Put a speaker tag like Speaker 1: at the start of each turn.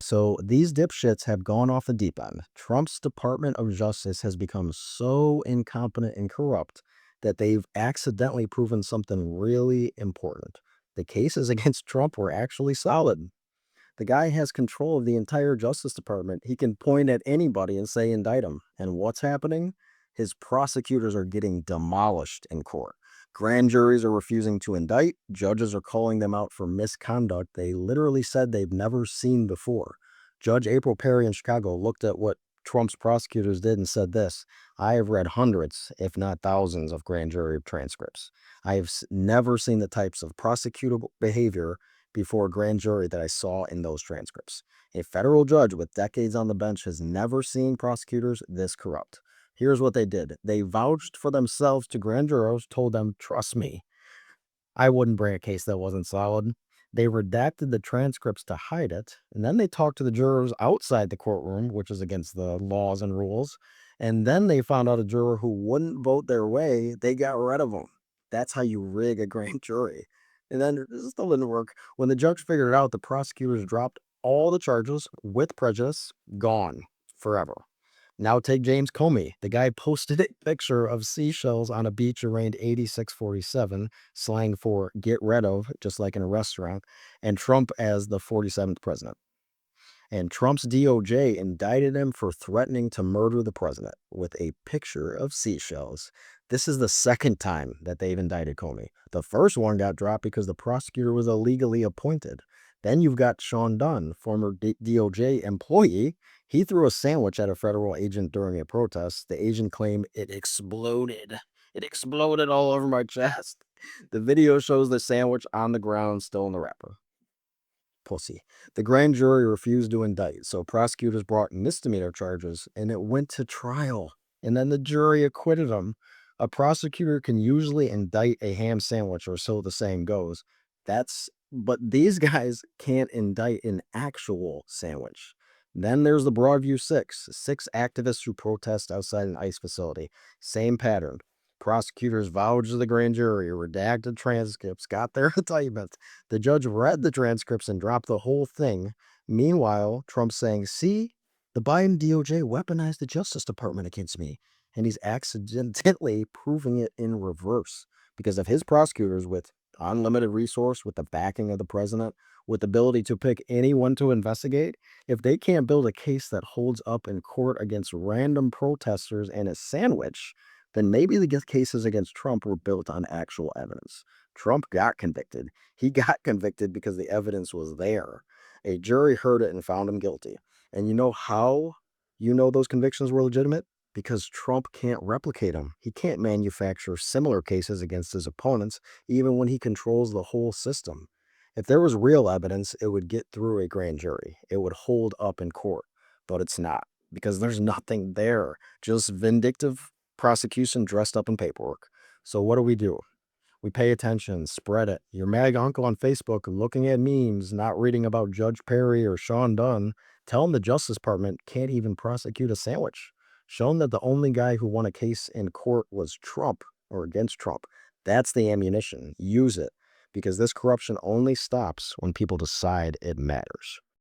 Speaker 1: So these dipshits have gone off the deep end. Trump's Department of Justice has become so incompetent and corrupt that they've accidentally proven something really important. The cases against Trump were actually solid. The guy has control of the entire Justice Department. He can point at anybody and say indict him. And what's happening? His prosecutors are getting demolished in court. Grand juries are refusing to indict. Judges are calling them out for misconduct they literally said they've never seen before. Judge April Perry in Chicago looked at what Trump's prosecutors did and said this: I have read hundreds, if not thousands, of grand jury transcripts. I have never seen the types of prosecutable behavior before a grand jury that I saw in those transcripts. A federal judge with decades on the bench has never seen prosecutors this corrupt. Here's what they did. They vouched for themselves to grand jurors, told them, trust me, I wouldn't bring a case that wasn't solid. They redacted the transcripts to hide it, and then they talked to the jurors outside the courtroom, which is against the laws and rules. And then they found out a juror who wouldn't vote their way, they got rid of them. That's how you rig a grand jury. And then this still didn't work. When the judge figured it out, the prosecutors dropped all the charges with prejudice, gone forever. Now take James Comey. The guy posted a picture of seashells on a beach arraigned 8647, slang for get rid of, just like in a restaurant, and Trump as the 47th president. And Trump's DOJ indicted him for threatening to murder the president with a picture of seashells. This is the second time that they've indicted Comey. The first one got dropped because the prosecutor was illegally appointed. Then you've got Sean Dunn, former DOJ employee. He threw a sandwich at a federal agent during a protest. The agent claimed it exploded. It exploded all over my chest. The video shows the sandwich on the ground, still in the wrapper. Pussy. The grand jury refused to indict, so prosecutors brought misdemeanor charges and it went to trial. And then the jury acquitted him. A prosecutor can usually indict a ham sandwich, or so the saying goes. But these guys can't indict an actual sandwich. Then there's the Broadview Six, six activists who protest outside an ICE facility. Same pattern. Prosecutors vouched the grand jury, redacted transcripts, got their indictment. The judge read the transcripts and dropped the whole thing. Meanwhile, Trump's saying, see, the Biden DOJ weaponized the Justice Department against me. And he's accidentally proving it in reverse because of his prosecutors with unlimited resource, with the backing of the president, with the ability to pick anyone to investigate. If they can't build a case that holds up in court against random protesters and a sandwich, then maybe the cases against Trump were built on actual evidence. Trump got convicted. He got convicted because the evidence was there. A jury heard it and found him guilty. And you know how you know those convictions were legitimate? Because Trump can't replicate them. He can't manufacture similar cases against his opponents, even when he controls the whole system. If there was real evidence, it would get through a grand jury. It would hold up in court, but it's not because there's nothing there. Just vindictive prosecution dressed up in paperwork. So what do? We pay attention, spread it. Your mag uncle on Facebook looking at memes, not reading about Judge Perry or Sean Dunn. Tell him the Justice Department can't even prosecute a sandwich. Show him that the only guy who won a case in court was Trump or against Trump. That's the ammunition. Use it because this corruption only stops when people decide it matters.